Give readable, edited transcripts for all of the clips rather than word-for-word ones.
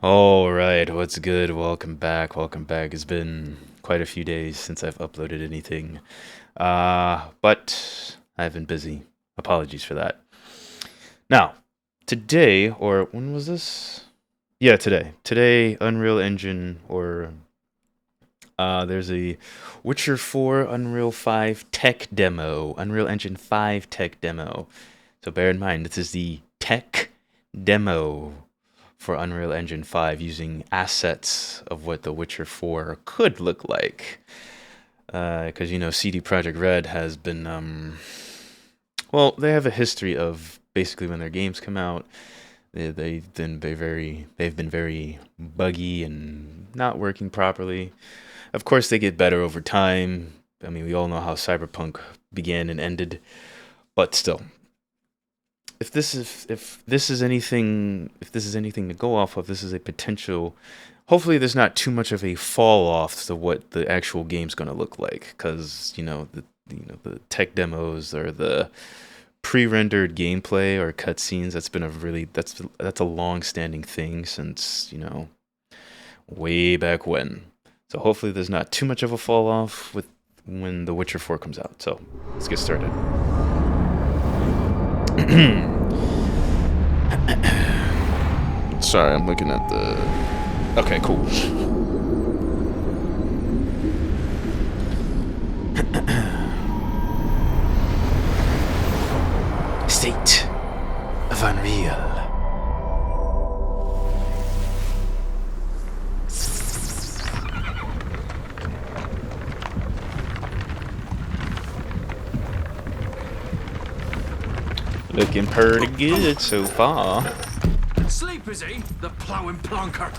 All right, what's good? Welcome back. Welcome back. It's been quite a few days since I've uploaded anything. But I've been busy. Apologies for that. Now, today, or when was this? Yeah, today. Today, Unreal Engine, or there's a Witcher 4 Unreal 5 tech demo, Unreal Engine 5 tech demo. So bear in mind, this is the tech demo for Unreal Engine 5 using assets of what The Witcher 4 could look like. Because, CD Projekt Red has been, well, they have a history of basically when their games come out, they've been very buggy and not working properly. Of course, they get better over time. I mean, we all know how Cyberpunk began and ended, but still, if this is anything to go off of, this is a potential. Hopefully, there's not too much of a fall off to what the actual game's going to look like, because the tech demos or the pre-rendered gameplay or cutscenes. That's a long-standing thing since way back when. So hopefully, there's not too much of a fall off with when The Witcher 4 comes out. So let's get started. Sorry, I'm looking at the. Okay, cool. State of Unreal. Looking pretty good so far. Sleep is he, the ploughing plonker.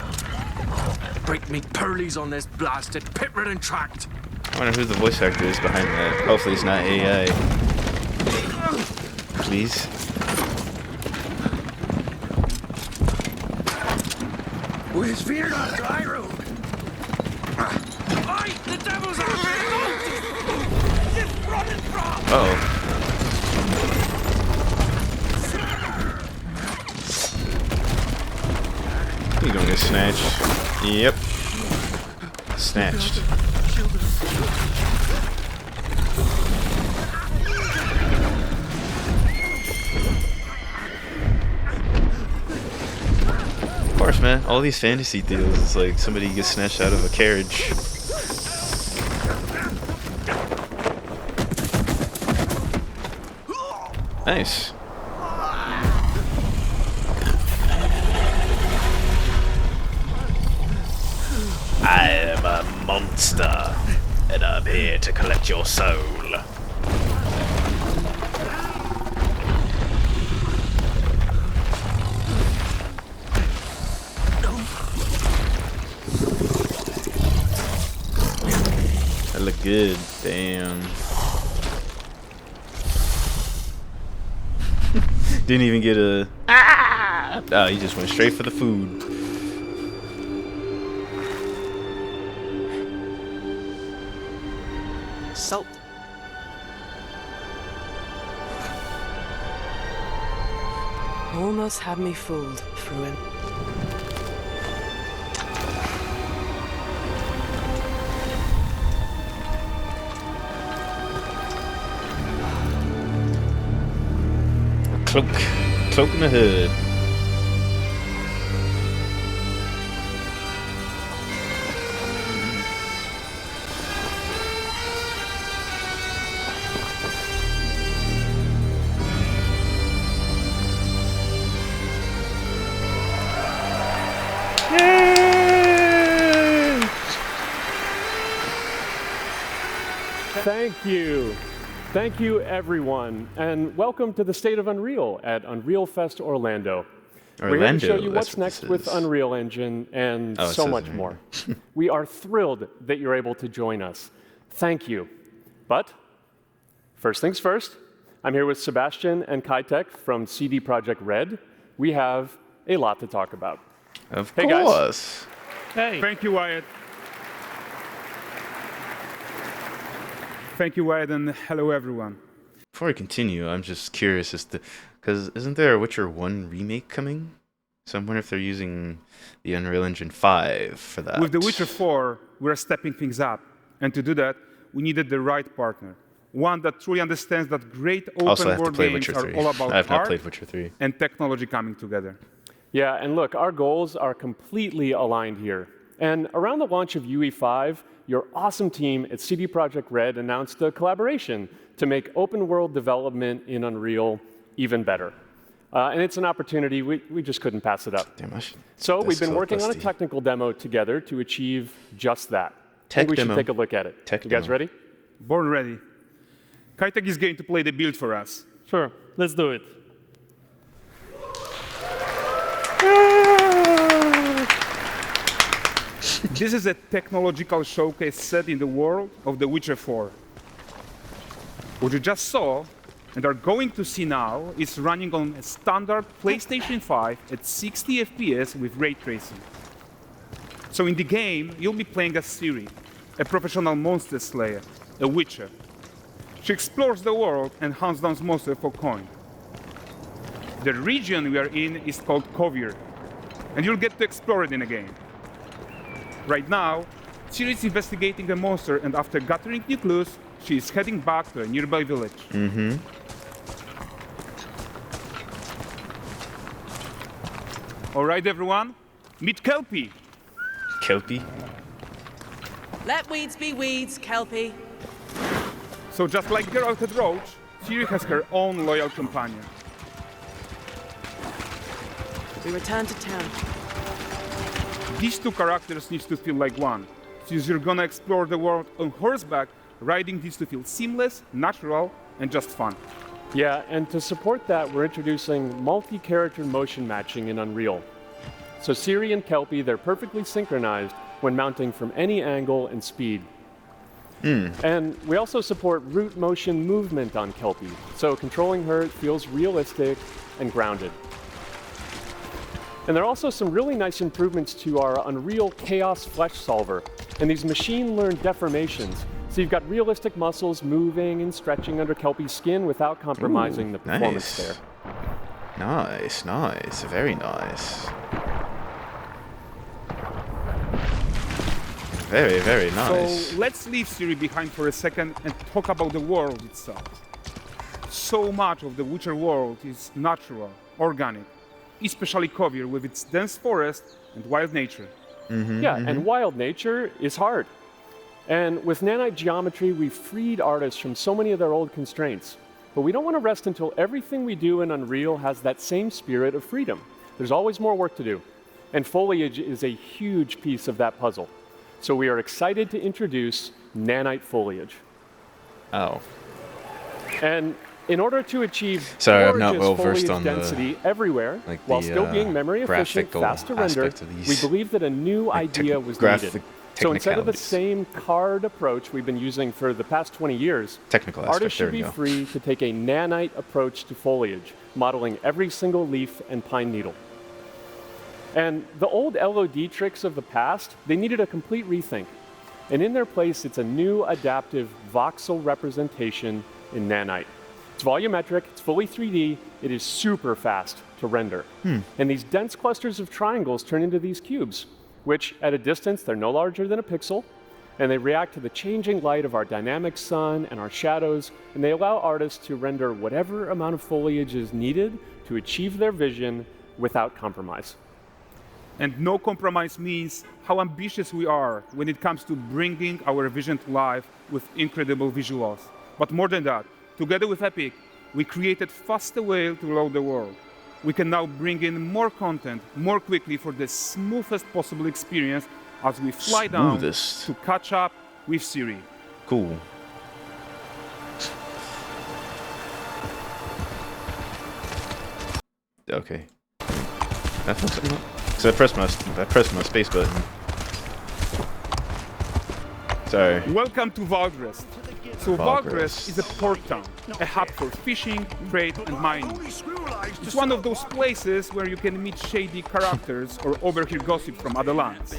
Break me pearlies on this blasted pit-ridden tract. I wonder who the voice actor is behind that. Hopefully it's not AI. Please. With fear on dry road. Aye, the devil's after you! Just running from! Oh. You gonna get snatched? Yep. Snatched. Of course, man. All these fantasy deals, it's like somebody gets snatched out of a carriage. Nice. I am a monster, and I'm here to collect your soul. That look good, damn. Didn't even get a ah! Oh, he just went straight for the food. Salt. Almost had me fooled, Fruin. Cloak in the hood. Thank you. Thank you, everyone. And welcome to the State of Unreal at Unreal Fest Orlando. We're here to show you what's next with Unreal Engine and so much more. We are thrilled that you're able to join us. Thank you. But first things first, I'm here with Sebastian and Kitek from CD Projekt Red. We have a lot to talk about. Of Hey, course. Guys. Hey. Thank you, Wyatt. Thank you, Wyatt, and hello, everyone. Before we continue, I'm just curious as to, because isn't there a Witcher 1 remake coming So I wonder if they're using the Unreal Engine 5 for that. With The Witcher 4, we're stepping things up. And to do that, we needed the right partner. One that truly understands that great open-world games are all about I have not art played Witcher 3. and technology coming together. Yeah, and look, our goals are completely aligned here. And around the launch of UE5, your awesome team at CD Projekt Red announced a collaboration to make open-world development in Unreal even better. And it's an opportunity, we just couldn't pass it up. Damn, so we've been working on a technical demo together to achieve just that. Tech we demo. should take a look at it. You guys ready? Born ready. Kaitek is going to play the build for us. Sure, let's do it. This is a technological showcase set in the world of The Witcher 4. What you just saw and are going to see now is running on a standard PlayStation 5 at 60 FPS with ray tracing. So in the game, you'll be playing as Ciri, a professional monster slayer, a witcher. She explores the world and hunts down monsters for coin. The region we are in is called Kovir, and you'll get to explore it in a game. Right now, Ciri is investigating a monster, and after gathering new clues, she is heading back to a nearby village. All right, everyone, meet Kelpie. Kelpie? Let weeds be weeds, Kelpie. So just like Geralt had Roach, Ciri has her own loyal companion. We return to town. These two characters need to feel like one. Since you're gonna explore the world on horseback, riding needs to feel seamless, natural, and just fun. Yeah, and to support that, we're introducing multi-character motion matching in Unreal. So Ciri and Kelpie, they're perfectly synchronized when mounting from any angle and speed. And we also support root motion movement on Kelpie, so controlling her feels realistic and grounded. And there are also some really nice improvements to our Unreal Chaos Flesh Solver and these machine-learned deformations. So you've got realistic muscles moving and stretching under Kelpie's skin without compromising the performance there. Nice, nice, very nice. Very, very nice. So let's leave Ciri behind for a second and talk about the world itself. So much of the Witcher world is natural, organic, especially Kovir with its dense forest and wild nature. And wild nature is hard. And with nanite geometry, we've freed artists from so many of their old constraints. But we don't want to rest until everything we do in Unreal has that same spirit of freedom. There's always more work to do. And foliage is a huge piece of that puzzle. So we are excited to introduce nanite foliage. Oh. And in order to achieve Sorry, I'm not well gorgeous versed foliage on density everywhere, like while the, still being memory efficient, graphical fast to render, aspect of these, we believe that a new idea was needed. So instead of the same card approach we've been using for the past 20 years, artists should be free to take a nanite approach to foliage, modeling every single leaf and pine needle. And the old LOD tricks of the past, they needed a complete rethink. And in their place, it's a new adaptive voxel representation in nanite. It's volumetric, it's fully 3D, it is super fast to render. And these dense clusters of triangles turn into these cubes, which at a distance, they're no larger than a pixel, and they react to the changing light of our dynamic sun and our shadows, and they allow artists to render whatever amount of foliage is needed to achieve their vision without compromise. And no compromise means how ambitious we are when it comes to bringing our vision to life with incredible visuals. But more than that, together with Epic, we created faster way to load the world. We can now bring in more content more quickly for the smoothest possible experience as we fly down to catch up with Ciri. Cool. Okay. So I pressed my space button. Sorry. Welcome to Valdrest. So Valdrest is a port town, a hub for fishing, trade, and mining. It's one of those places where you can meet shady characters or overhear gossip from other lands.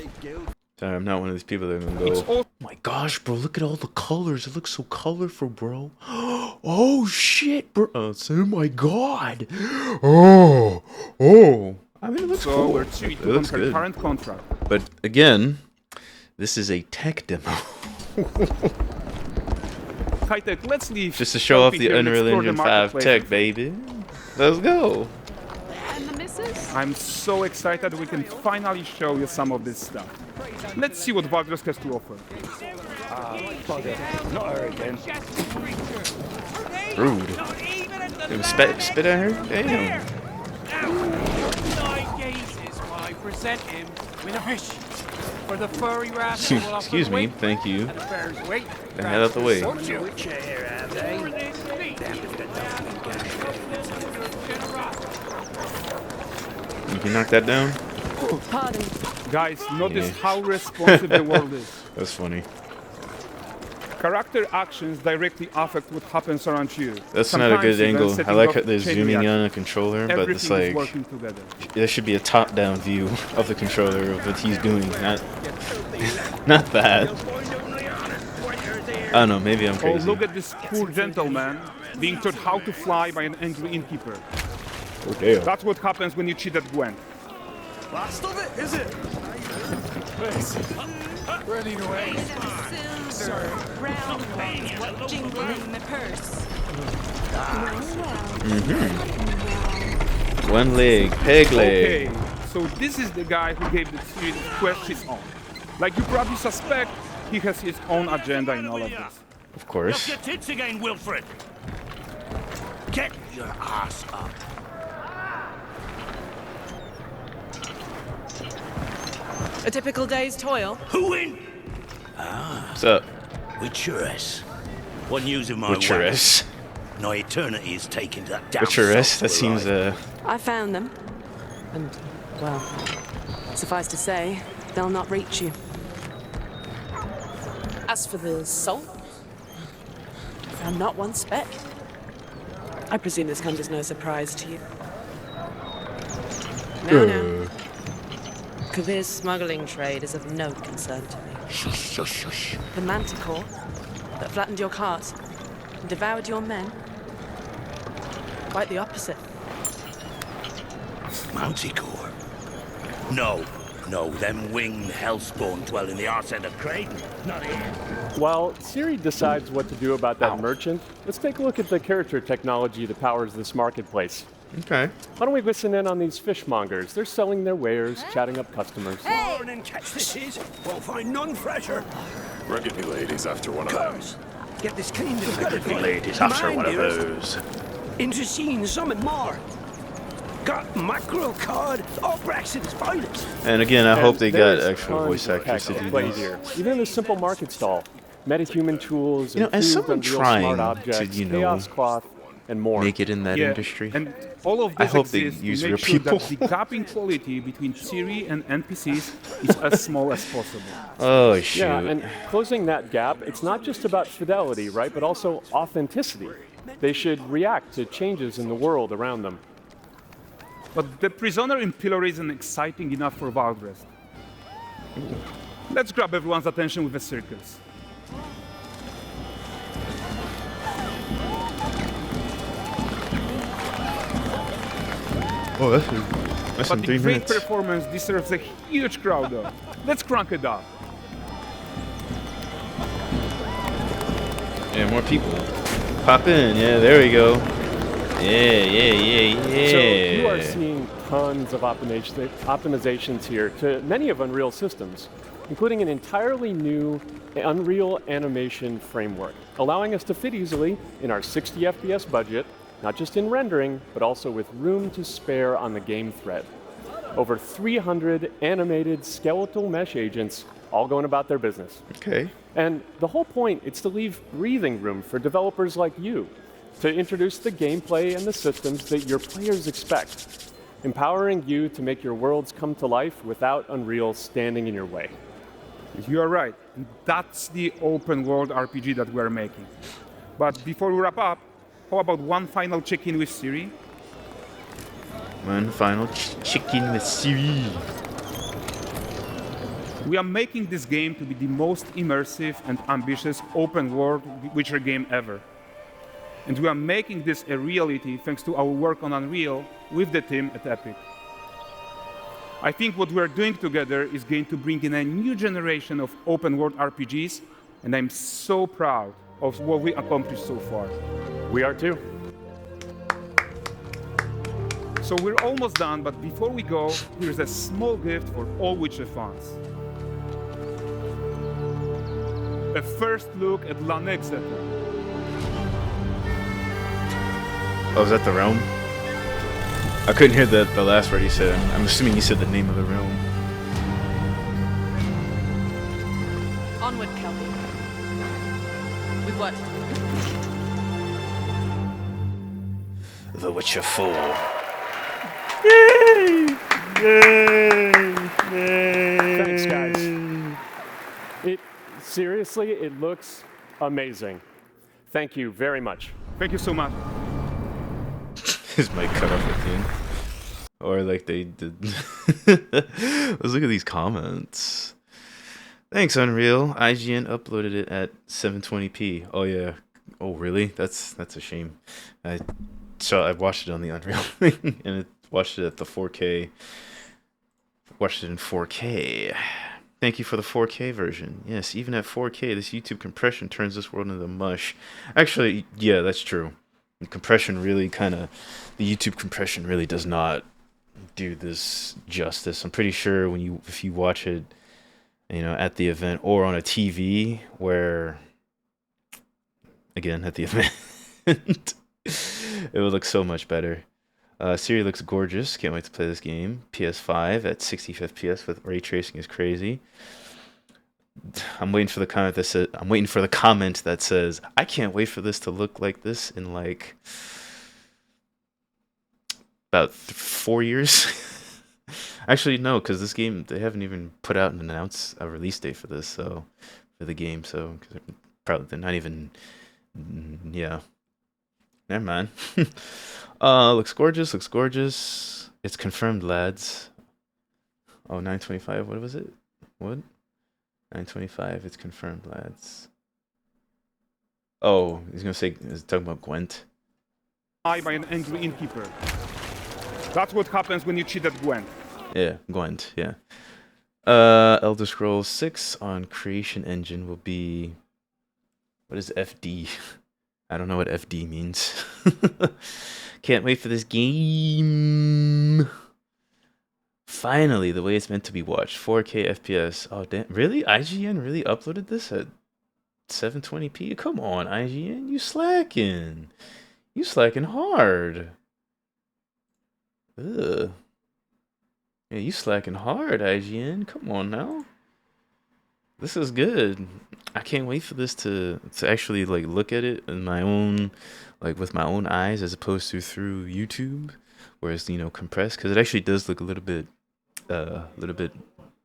Sorry, I'm not one of these people that are gonna go, oh my gosh, bro, look at all the colors. It looks so colorful, bro. Oh shit, bro. Oh my god. Oh. I mean, it looks so cool. we're 3 It to looks on good. current contract. But again, this is a tech demo. High-tech, let's leave. Just to show off Selfie the here and Unreal explore the Engine 5 marketplace. tech, baby. Let's go. And the missus? I'm so excited we can finally show you some of this stuff. Let's see what Valdres has to offer. Not her again. Rude. It was spit at her? Damn. I present him with a fish. For the furry rascal will offer Excuse the me, weight thank you. and a bear's weight. The hell out the way. You can knock that down? Pardon. Guys, notice Yeah. how responsive the world is. That's funny. Character actions directly affect what happens around you. That's not a Sometimes good even angle. I setting like off how they're chain zooming in reaction. on a controller, but it's Everything is like working together. there should be a top-down view of the controller of what he's doing, not that. I don't know. Maybe I'm Oh, crazy. look at this poor gentleman being taught how to fly by an angry innkeeper. Oh, damn. That's what happens when you cheat at Gwent. Last of it, is it? Running away. Silver, round ones, what jingle in the purse. One leg, peg leg. Okay, so this is the guy who gave the series Quest his own. Like you probably suspect, he has his own agenda in all of this. Of course. Your tits again, Wilfred. Get your ass up. A typical day's toil. Who in? What's up? Witcheress. What news of my Witcheress. No eternity is taken to that damn Witcheress. That soul seems I found them. And, well, suffice to say, they'll not reach you. As for the soul, found not one speck. I presume this comes as no surprise to you. No. Kavir's smuggling trade is of no concern to me. Shush, shush, shush. The manticore that flattened your cart and devoured your men? Quite the opposite. Manticore. No, them winged hellspawn dwell in the arse end of Creighton. Not here. While Siri decides what to do about that merchant, let's take a look at the character technology that powers this marketplace. okay. Why don't we listen in on these fishmongers? They're selling their wares, chatting up customers. Morning, catch this is. Won't find none fresher. Reckon me ladies after one of Curs. Get this cleaned and them. Ladies after one of those. Into seeing something more. Got mackerel cod. All Brexit's finest. And again, I hope they got There's actual tons voice of actors to tech do play these. here. Even in a simple market stall, metahuman tools, You know, as improved someone Unreal trying smart to, objects, you know, chaos cloth, and more. Make it in that Yeah, industry. and all of I this hope they exists use to real make sure people. that the gap in quality between Siri and NPCs is as small as possible. Oh shoot. Yeah, and closing that gap, it's not just about fidelity, right, but also authenticity. They should react to changes in the world around them. But the prisoner in pillory isn't exciting enough for Valdres. Let's grab everyone's attention with a circus. Oh, that's But in the 3 great minutes. performance deserves a huge crowd though. Let's crank it up. Yeah, more people. Pop in. Yeah, there we go. Yeah. So you are seeing tons of optimizations here to many of Unreal systems, including an entirely new Unreal animation framework, allowing us to fit easily in our 60 FPS budget, not just in rendering, but also with room to spare on the game thread. Over 300 animated skeletal mesh agents all going about their business. Okay. And the whole point is to leave breathing room for developers like you to introduce the gameplay and the systems that your players expect, empowering you to make your worlds come to life without Unreal standing in your way. You are right. That's the open world RPG that we're making. But before we wrap up, how about one final check-in with Siri? One final chicken with Siri. We are making this game to be the most immersive and ambitious open world Witcher game ever. And we are making this a reality thanks to our work on Unreal with the team at Epic. I think what we're doing together is going to bring in a new generation of open-world RPGs, and I'm so proud of what we accomplished so far. We are too. So we're almost done, but before we go, here's a small gift for all Witcher fans. A first look at Lanexeter. Oh, is that the realm? I couldn't hear the last word he said. I'm assuming he said the name of the realm. Onward, Kelby. We've work to do. The Witcher 4. Yay! Yay! Yay! Thanks, guys. Seriously, it looks amazing. Thank you very much. Thank you so much. His mic cut off at the end. Or like they did. Let's look at these comments. Thanks, Unreal. IGN uploaded it at 720p. Oh yeah. Oh really? That's a shame. I watched it on the Unreal thing and watched it at the 4K. Watched it in 4K. Thank you for the 4K version. Yes, even at 4K, this YouTube compression turns this world into mush. Actually, yeah, that's true. The compression really the YouTube compression really does not do this justice. I'm pretty sure if you watch it, at the event or on a TV, where, again, at the event, it would look so much better. Siri looks gorgeous. Can't wait to play this game. PS5 at 60 FPS with ray tracing is crazy. I'm waiting for the comment that says, I can't wait for this to look like this in like about 4 years. Actually, no, because this game, they haven't even put out and announced a release date for this, for the game. So they're not even, yeah. Never mind. Looks gorgeous. It's confirmed, lads. Oh, 925. What was it? What? 925. It's confirmed, lads. Oh, he's talking about Gwent. By an angry innkeeper. That's what happens when you cheat at Gwent. Yeah, Gwent. Yeah. Elder Scrolls 6 on Creation Engine will be. What is FD? I don't know what FD means. Can't wait for this game. Finally, the way it's meant to be watched. 4K FPS. Oh, damn. Really? IGN really uploaded this at 720p? Come on, IGN. You slacking. You slacking hard. Ugh. Yeah, you slacking hard, IGN. Come on now. This is good. I can't wait for this to actually look at it in my own, with my own eyes, as opposed to through YouTube, where it's compressed, because it actually does look a little bit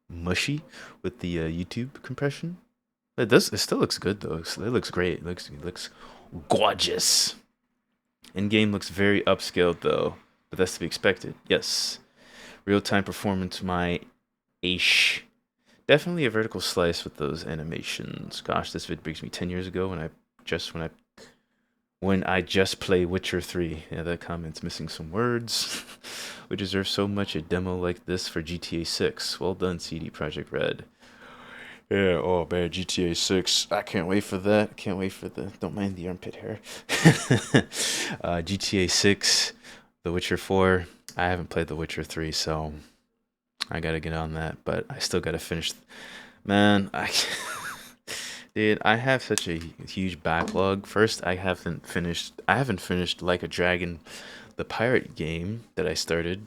mushy with the YouTube compression. It still looks good though. It looks great. It looks gorgeous. In-game looks very upscaled though, but that's to be expected. Yes, real-time performance, my ish. Definitely a vertical slice with those animations. Gosh, this vid brings me 10 years ago when I just play Witcher 3. Yeah, that comment's missing some words. We deserve so much a demo like this for GTA 6. Well done, CD Projekt Red. Yeah, oh man, GTA 6. I can't wait for that. Can't wait for don't mind the armpit hair. GTA 6, The Witcher 4. I haven't played The Witcher 3, so I gotta get on that, but I still gotta finish. Man, dude, I have such a huge backlog. First, I haven't finished Like a Dragon, the pirate game that I started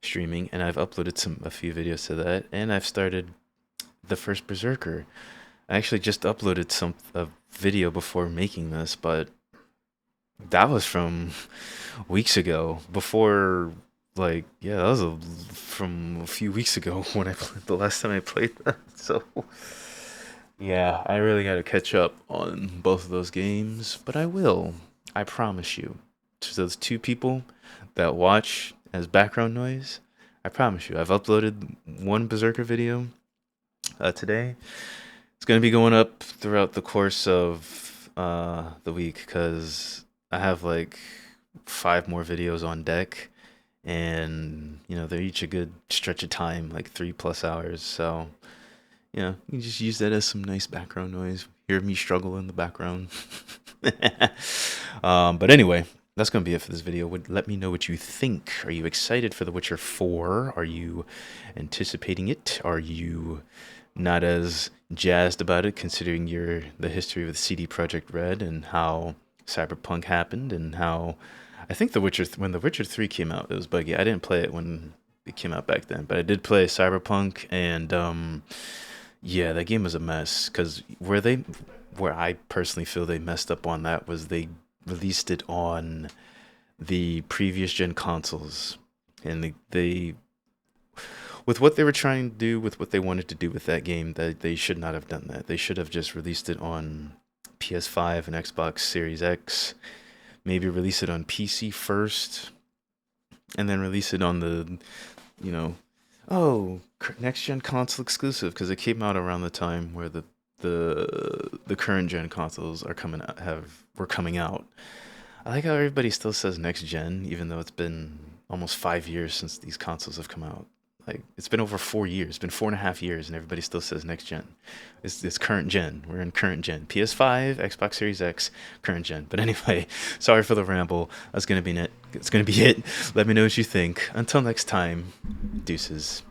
streaming, and I've uploaded a few videos to that, and I've started the first Berserker. I actually just uploaded a video before making this, but that was from weeks ago. Before. That was from a few weeks ago when the last time I played that. So, yeah, I really got to catch up on both of those games, but I will. I promise you. To those 2 people that watch as background noise, I promise you. I've uploaded 1 Berserker video today. It's going to be going up throughout the course of the week because I have 5 more videos on deck. and they're each a good stretch of time, like 3+ hours. So you can just use that as some nice background noise. Hear me struggle in the background. But anyway, that's going to be it for this video. Let me know what you think. Are you excited for The Witcher 4? Are you anticipating it? Are you not as jazzed about it, considering the history with CD Projekt Red and how Cyberpunk happened, and how I think when The Witcher 3 came out, it was buggy. I didn't play it when it came out back then, but I did play Cyberpunk, and yeah, that game was a mess. Because where I personally feel they messed up on that was they released it on the previous gen consoles, and they with what they were trying to do, with what they wanted to do with that game, that they should not have done that. They should have just released it on PS5 and Xbox Series X. Maybe release it on PC first, and then release it on the, next gen console exclusive, because it came out around the time where the current gen consoles were coming out. I like how everybody still says next gen, even though it's been almost 5 years since these consoles have come out. Like, it's been over 4 years. It's been 4.5 years, and everybody still says next gen. It's current gen. We're in current gen. PS5, Xbox Series X, current gen. But anyway, sorry for the ramble. That's gonna be it. It's gonna be it. Let me know what you think. Until next time, deuces.